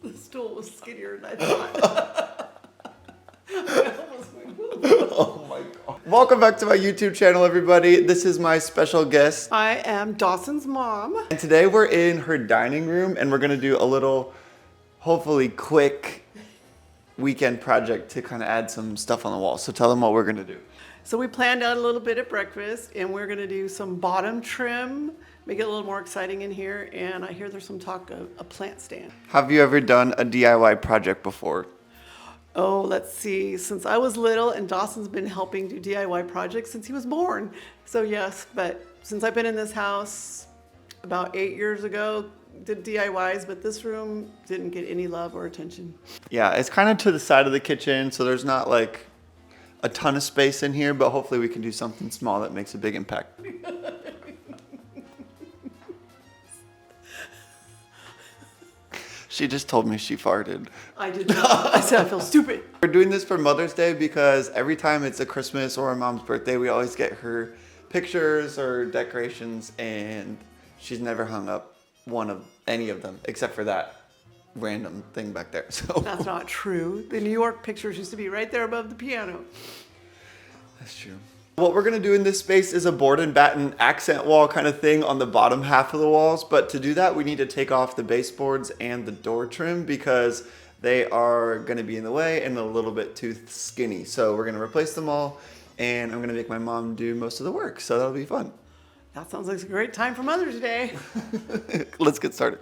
The stool was skinnier than I thought. I almost went, whoa. Oh my God. Welcome back to my YouTube channel, everybody. This is my special guest. I am Dawson's mom. And today we're in her dining room and we're gonna do a little, hopefully quick weekend project to kind of add some stuff on the wall. So tell them what we're gonna do. So we planned out a little bit at breakfast and we're gonna do some bottom trim, make it a little more exciting in here. And I hear there's some talk of a plant stand. Have you ever done a DIY project before? Oh, let's see. Since I was little, and Dawson's been helping do DIY projects since he was born. So yes, but since I've been in this house about 8 years ago, did DIYs, but this room didn't get any love or attention. Yeah, it's kind of to the side of the kitchen, so there's not like a ton of space in here, but hopefully we can do something small that makes a big impact. She just told me she farted. I did not. I said I feel stupid. We're doing this for Mother's Day because every time it's a Christmas or a mom's birthday, we always get her pictures or decorations, and she's never hung up any of them except for that random thing back there. So That's not true. The New York pictures used to be right there above the piano. that's true. What we're gonna do in this space is a board and batten accent wall kind of thing on the bottom half of the walls. But to do that, we need to take off the baseboards and the door trim because they are gonna be in the way and a little bit too skinny. So we're gonna replace them all, and I'm gonna make my mom do most of the work. So that'll be fun. That sounds like a great time for Mother's Day. Let's get started.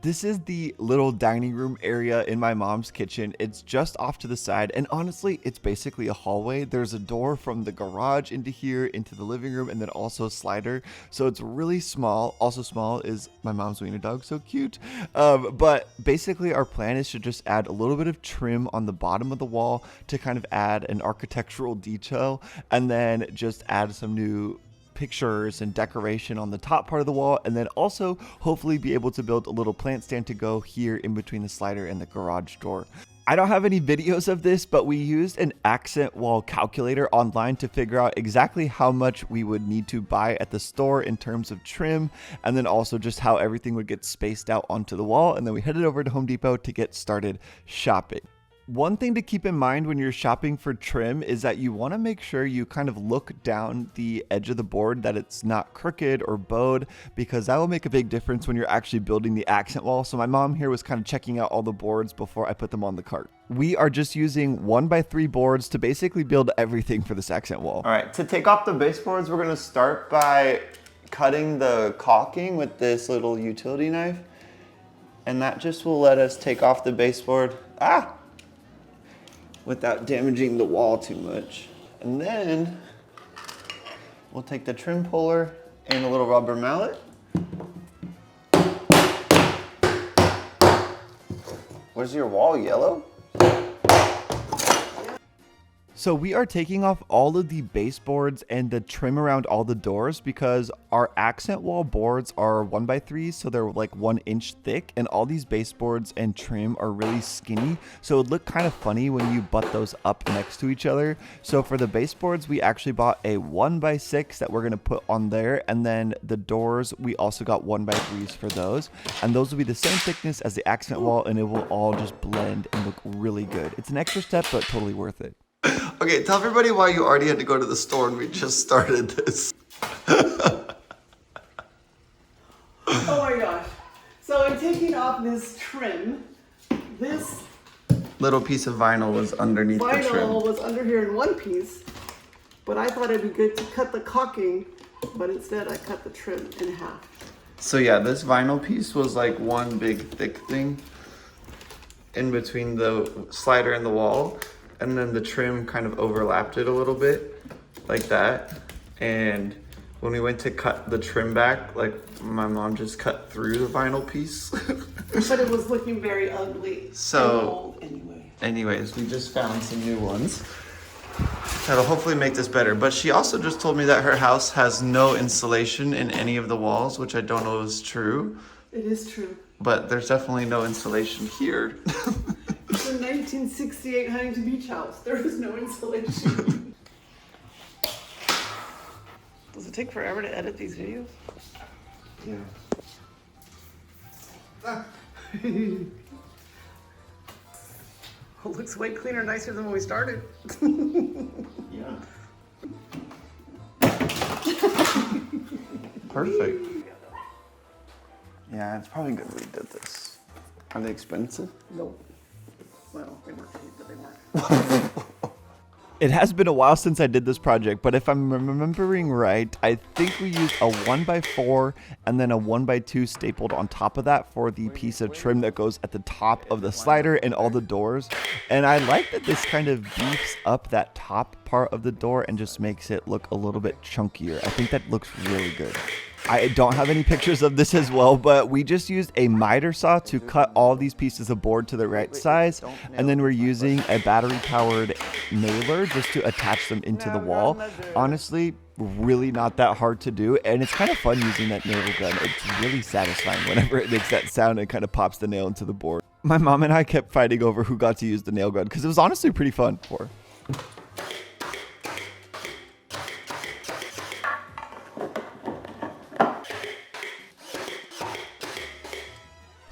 This is the little dining room area in my mom's kitchen. It's just off to the side, and honestly, it's basically a hallway. There's a door from the garage into here, into the living room, and then also a slider. So it's really small. Also small is my mom's wiener dog, so cute. But basically our plan is to just add a little bit of trim on the bottom of the wall to kind of add an architectural detail, and then just add some new pictures and decoration on the top part of the wall, and then also hopefully be able to build a little plant stand to go here in between the slider and the garage door. I don't have any videos of this, but we used an accent wall calculator online to figure out exactly how much we would need to buy at the store in terms of trim, and then also just how everything would get spaced out onto the wall, and then we headed over to Home Depot to get started shopping. One thing to keep in mind when you're shopping for trim is that you want to make sure you kind of look down the edge of the board, that it's not crooked or bowed, because that will make a big difference when you're actually building the accent wall. So my mom here was kind of checking out all the boards before I put them on the cart. We are just using 1x3 boards to basically build everything for this accent wall. All right, to take off the baseboards, we're going to start by cutting the caulking with this little utility knife. And that just will let us take off the baseboard. Without damaging the wall too much. And then we'll take the trim puller and a little rubber mallet. Was your wall yellow? So we are taking off all of the baseboards and the trim around all the doors because our accent wall boards are 1x3s, so they're like 1 inch thick, and all these baseboards and trim are really skinny, so it would look kind of funny when you butt those up next to each other. So for the baseboards, we actually bought a 1x6 that we're gonna put on there, and then the doors, we also got 1x3s for those, and those will be the same thickness as the accent wall, and it will all just blend and look really good. It's an extra step, but totally worth it. Okay, tell everybody why you already had to go to the store and we just started this. Oh my gosh. So in taking off this trim, this Little piece of vinyl was underneath the trim. vinyl was under here in one piece, but I thought it'd be good to cut the caulking, but instead I cut the trim in half. So yeah, this vinyl piece was like one big thick thing in between the slider and the wall. And then the trim kind of overlapped it a little bit like that. And when we went to cut the trim back, like my mom just cut through the vinyl piece. But it was looking very ugly. So and old anyway. Anyways, we just found some new ones that'll hopefully make this better. But she also just told me that her house has no insulation in any of the walls, which I don't know is true. It is true. But there's definitely no insulation here. It's a 1968 Huntington Beach house. There is no insulation. Does it take forever to edit these videos? Yeah. It looks way cleaner, nicer than when we started. Yeah. Perfect. Yeah, it's probably good we did this. Are they expensive? Nope. Well, they weren't cheap, but they weren't. It has been a while since I did this project, but if I'm remembering right, I think we used a 1x4 and then a 1x2 stapled on top of that for the piece of trim that goes at the top of the slider and all the doors. And I like that this kind of beefs up that top part of the door and just makes it look a little bit chunkier. I think that looks really good. I don't have any pictures of this as well, but we just used a miter saw to cut all these pieces of board to the right size, and then we're using a battery-powered nailer just to attach them into the wall. Honestly, really not that hard to do, and it's kind of fun using that nail gun. It's really satisfying whenever it makes that sound and kind of pops the nail into the board. My mom and I kept fighting over who got to use the nail gun because it was honestly pretty fun for her.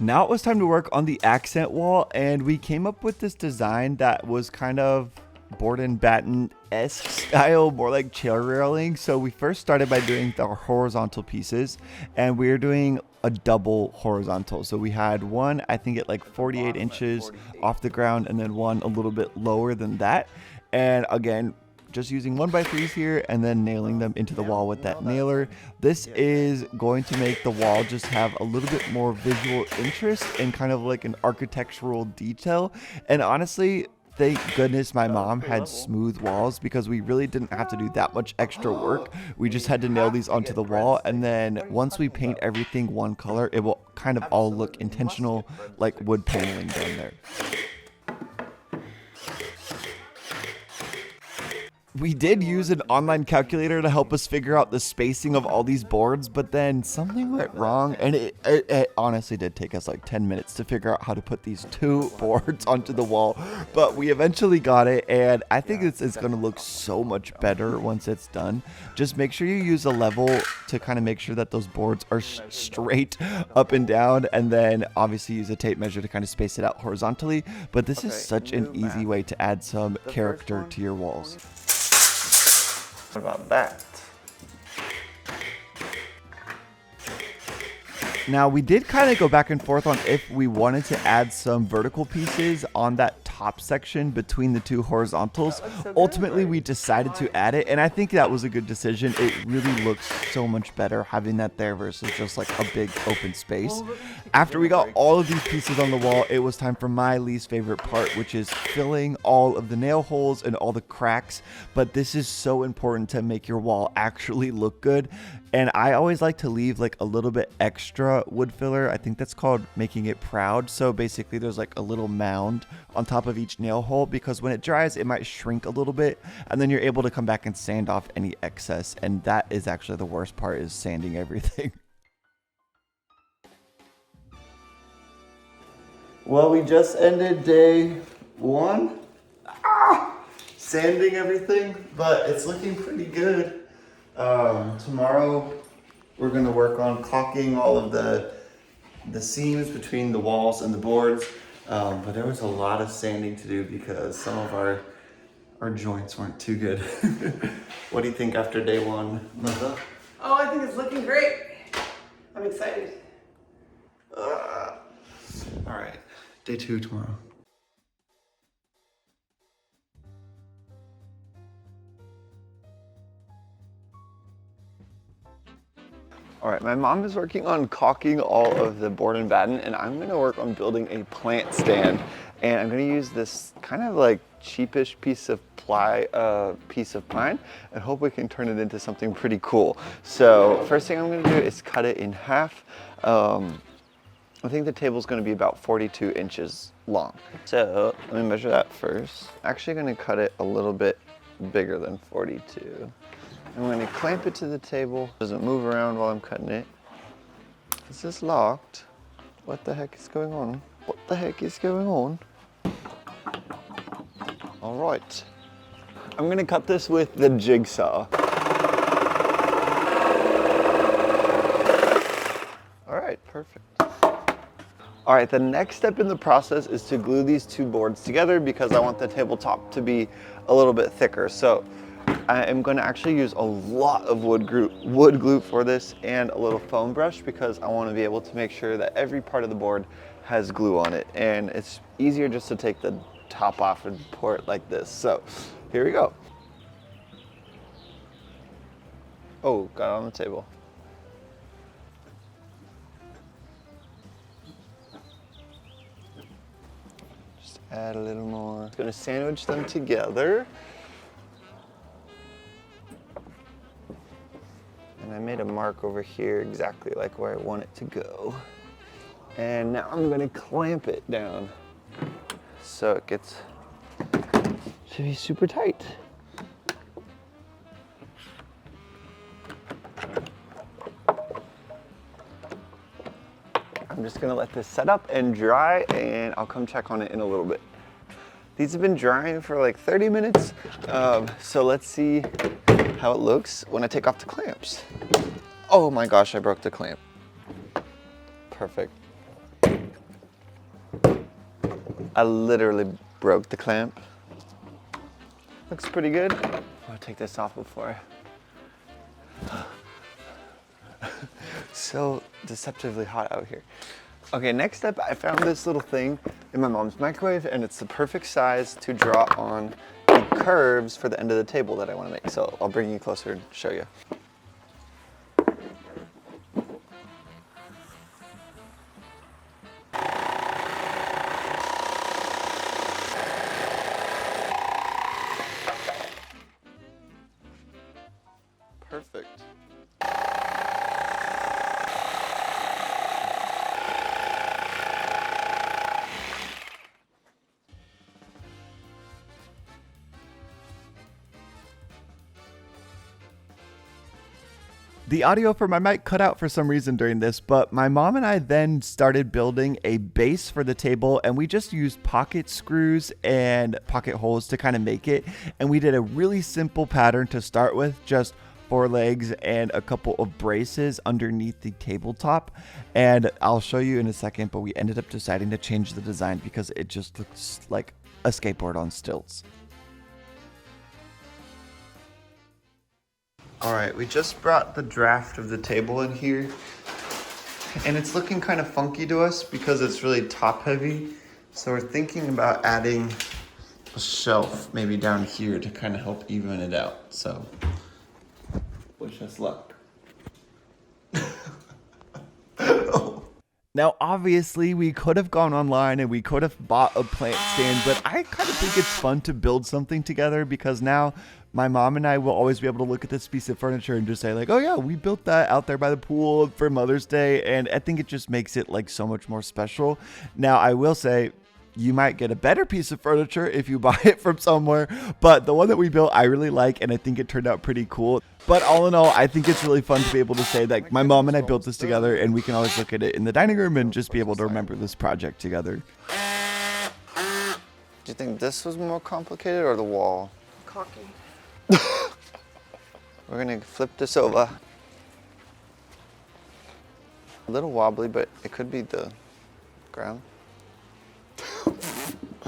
Now it was time to work on the accent wall, and we came up with this design that was kind of Batten-esque style, more like chair railing. So we first started by doing the horizontal pieces, and we were doing a double horizontal. So we had one, I think at like 48 inches off the ground, and then one a little bit lower than that. And again, just using 1x3s here and then nailing them into the wall with that nailer. This is going to make the wall just have a little bit more visual interest and kind of like an architectural detail. And honestly, thank goodness my mom had smooth walls because we really didn't have to do that much extra work. We just had to nail these onto the wall, and then once we paint everything one color, it will kind of all look intentional, like wood paneling down there. We did use an online calculator to help us figure out the spacing of all these boards, but then something went wrong, and it honestly did take us like 10 minutes to figure out how to put these two boards onto the wall, but we eventually got it, and I think it's going to look so much better once it's done. Just make sure you use a level to kind of make sure that those boards are straight up and down, and then obviously use a tape measure to kind of space it out horizontally, but this is such an easy way to add some character to your walls. What about that? Now we did kind of go back and forth on if we wanted to add some vertical pieces on that top section between the two horizontals. Ultimately, we decided to add it, and I think that was a good decision. It really looks so much better having that there versus just like a big open space. After we got all of these pieces on the wall, it was time for my least favorite part, which is filling all of the nail holes and all the cracks. But this is so important to make your wall actually look good. And I always like to leave like a little bit extra wood filler. I think that's called making it proud. So basically there's like a little mound on top of each nail hole, because when it dries, it might shrink a little bit, and then you're able to come back and sand off any excess. And that is actually the worst part, is sanding everything. Well, we just ended day one. Sanding everything, but it's looking pretty good. Tomorrow we're going to work on caulking all of the seams between the walls and the boards, but there was a lot of sanding to do because some of our joints weren't too good. What do you think after day one, Mother? Oh, I think it's looking great. I'm excited. All right, day two tomorrow. All right, my mom is working on caulking all of the board and batten, and I'm gonna work on building a plant stand. And I'm gonna use this kind of like cheapish piece of pine, and hope we can turn it into something pretty cool. So first thing I'm gonna do is cut it in half. I think the table's gonna be about 42 inches long. So let me measure that first. Actually gonna cut it a little bit bigger than 42. I'm going to clamp it to the table. Doesn't move around while I'm cutting it. Is this locked? What the heck is going on? What the heck is going on? All right. I'm going to cut this with the jigsaw. All right, perfect. All All right, the next step in the process is to glue these two boards together because I want the tabletop to be a little bit thicker. So I am going to actually use a lot of wood glue for this and a little foam brush because I want to be able to make sure that every part of the board has glue on it. And it's easier just to take the top off and pour it like this. So here we go. Oh, got it on the table. Just add a little more. I'm gonna sandwich them together. And I made a mark over here exactly like where I want it to go. And now I'm gonna clamp it down so it gets to be super tight. I'm just gonna let this set up and dry, and I'll come check on it in a little bit. These have been drying for like 30 minutes, so let's see how it looks when I take off the clamps. Oh my gosh, I broke the clamp. Perfect. I literally broke the clamp. Looks pretty good. I'll take this off before so deceptively hot out here. Okay, next up, I found this little thing in my mom's microwave, and it's the perfect size to draw on the curves for the end of the table that I want to make. So I'll bring you closer and show you. Perfect. The audio for my mic cut out for some reason during this, but my mom and I then started building a base for the table, and we just used pocket screws and pocket holes to kind of make it. And we did a really simple pattern to start with, just 4 legs and a couple of braces underneath the tabletop. And I'll show you in a second, but we ended up deciding to change the design because it just looks like a skateboard on stilts. All right, we just brought the draft of the table in here, and it's looking kind of funky to us because it's really top heavy. So we're thinking about adding a shelf maybe down here to kind of help even it out. So wish us luck. Now, obviously, we could have gone online and we could have bought a plant stand, but I kind of think it's fun to build something together because now my mom and I will always be able to look at this piece of furniture and just say like, oh yeah, we built that out there by the pool for Mother's Day. And I think it just makes it like so much more special. Now, I will say, you might get a better piece of furniture if you buy it from somewhere, but the one that we built I really like, and I think it turned out pretty cool. But all in all, I think it's really fun to be able to say that my mom and I built this together, and we can always look at it in the dining room and just be able to remember this project together. Do you think this was more complicated or the wall? Cocky. We're gonna flip this over. A little wobbly, but it could be the ground.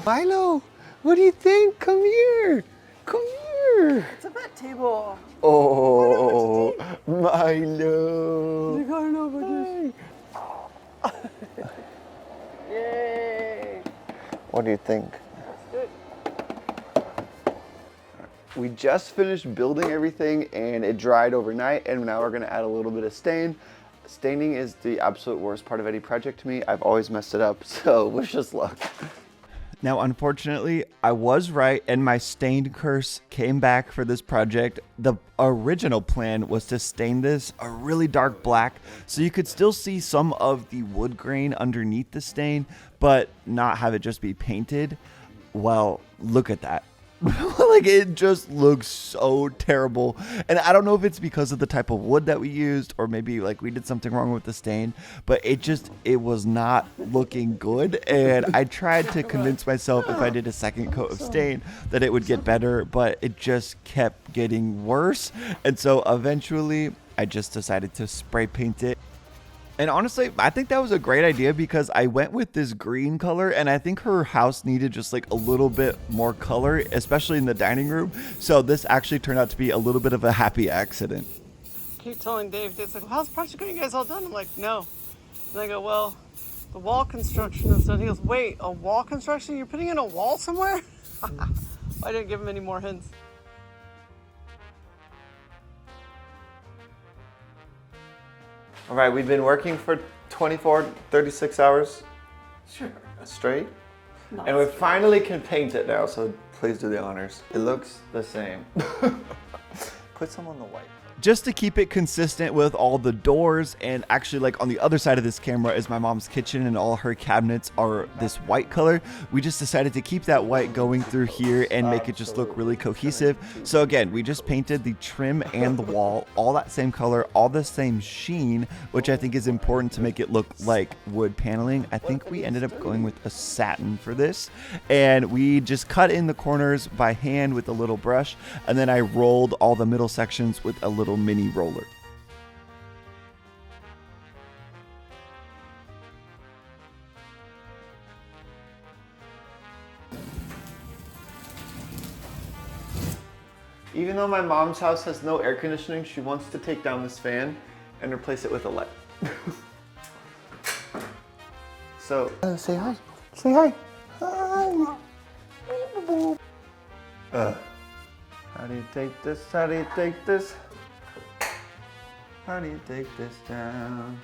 Milo, what do you think? Come here. Come here. It's a vet table. Oh, Milo. You gotta know about this. Yay. What do you think? Good. We just finished building everything and it dried overnight, and now we're gonna add a little bit of stain. Staining is the absolute worst part of any project to me. I've always messed it up, so wish us luck. Now, unfortunately, I was right, and my stain curse came back for this project. The original plan was to stain this a really dark black, so you could still see some of the wood grain underneath the stain, but not have it just be painted. Well, look at that. Like, it just looks so terrible. And I don't know if it's because of the type of wood that we used, or maybe like we did something wrong with the stain, but it was not looking good. And I tried to convince myself if I did a second coat of stain that it would get better, but it just kept getting worse. And so eventually I just decided to spray paint it. And honestly, I think that was a great idea because I went with this green color and I think her house needed just like a little bit more color, especially in the dining room. So this actually turned out to be a little bit of a happy accident. Keep telling Dave, Dave's like, well, how's the project going? You guys all done? I'm like, no. And I go, well, the wall construction is done. He goes, wait, a wall construction? You're putting in a wall somewhere? I didn't give him any more hints. All right, we've been working for 24, 36 hours Sure. straight. Not And we straight. finally can paint it now, so please do the honors. It looks the same. Put some on the white. Just to keep it consistent with all the doors, and actually like on the other side of this camera is my mom's kitchen and all her cabinets are this white color. We just decided to keep that white going through here and make it just look really cohesive. So again, we just painted the trim and the wall, all that same color, all the same sheen, which I think is important to make it look like wood paneling. I think we ended up going with a satin for this, and we just cut in the corners by hand with a little brush, and then I rolled all the middle sections with a little mini roller. Even though my mom's house has no air conditioning, she wants to take down this fan and replace it with a light. So, say hi. Say hi. Hi. How do you take this? How do you take this? How do you take this down?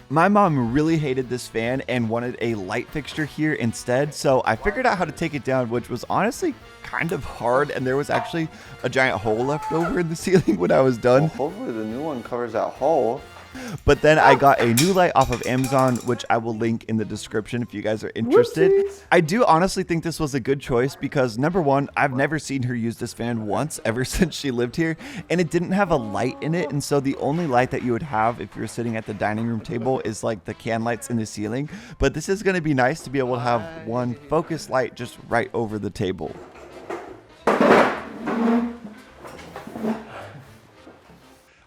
My mom really hated this fan and wanted a light fixture here instead, so I figured out how to take it down, which was honestly kind of hard, and there was actually a giant hole left over in the ceiling when I was done. Well, hopefully the new one covers that hole. But then I got a new light off of Amazon, which I will link in the description if you guys are interested. Whoopsies. I do honestly think this was a good choice because number one, I've never seen her use this fan once ever since she lived here, and it didn't have a light in it. And so the only light that you would have if you're sitting at the dining room table is like the can lights in the ceiling. But this is going to be nice to be able to have one focus light just right over the table.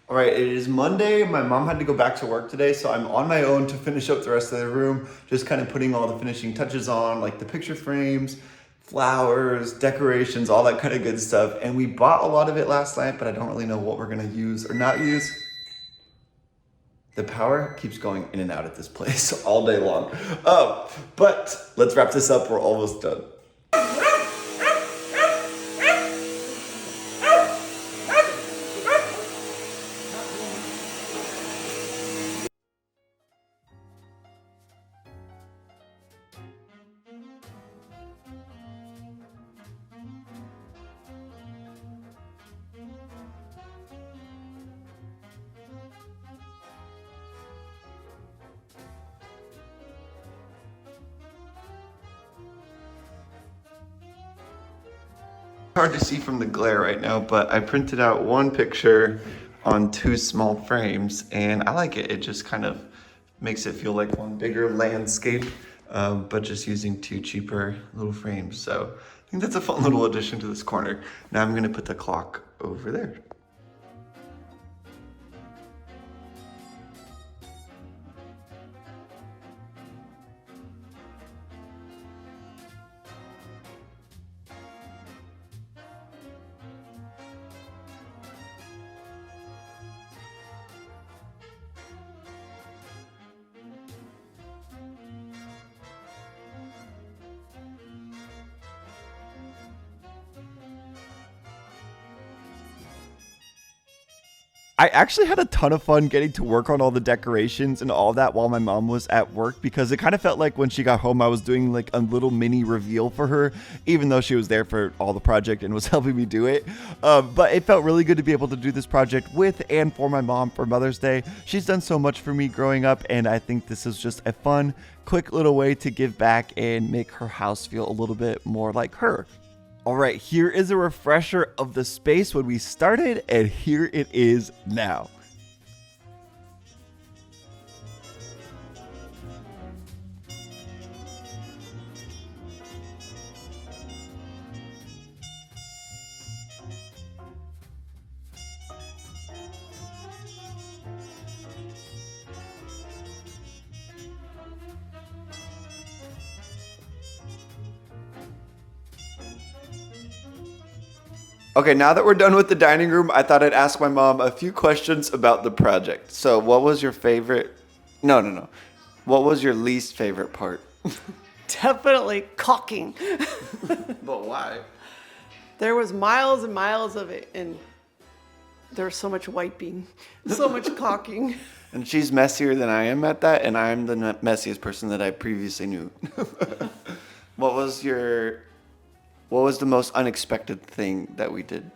All right, it is Monday. My mom had to go back to work today, so I'm on my own to finish up the rest of the room, just kind of putting all the finishing touches on, like the picture frames, flowers, decorations, all that kind of good stuff. And we bought a lot of it last night, but I don't really know what we're gonna use or not use. The power keeps going in and out at this place all day long. But let's wrap this up. We're almost done. Hard to see from the glare right now, but I printed out one picture on two small frames, and I like it. It just kind of makes it feel like one bigger landscape, but just using two cheaper little frames. So I think that's a fun little addition to this corner. Now I'm gonna put the clock over there. I actually had a ton of fun getting to work on all the decorations and all that while my mom was at work, because it kind of felt like when she got home I was doing like a little mini reveal for her, even though she was there for all the project and was helping me do it. But it felt really good to be able to do this project with and for my mom for Mother's Day. She's done so much for me growing up, and I think this is just a fun, quick little way to give back and make her house feel a little bit more like her. All right, here is a refresher of the space when we started, and here it is now. Okay, now that we're done with the dining room, I thought I'd ask my mom a few questions about the project. So, what was your favorite? No. What was your least favorite part? Definitely caulking. But why? There was miles and miles of it, and there was so much wiping, so much caulking. And she's messier than I am at that, and I'm the messiest person that I previously knew. What was the most unexpected thing that we did?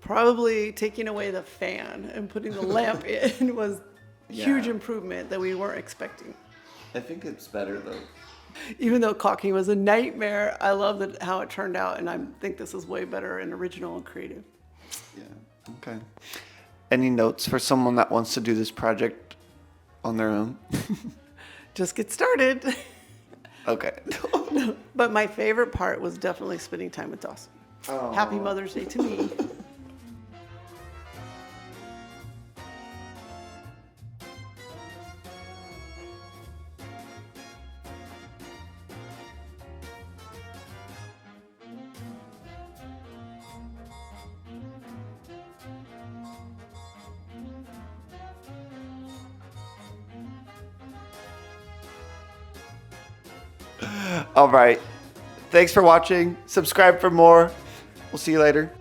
Probably taking away the fan and putting the lamp in was a huge Yeah. improvement that we weren't expecting. I think it's better though. Even though caulking was a nightmare, I love how it turned out, and I think this is way better and original and creative. Yeah. Okay. Any notes for someone that wants to do this project on their own? Just get started. Okay. But my favorite part was definitely spending time with Dawson. Happy Mother's Day to me. All right. Thanks for watching. Subscribe for more. We'll see you later.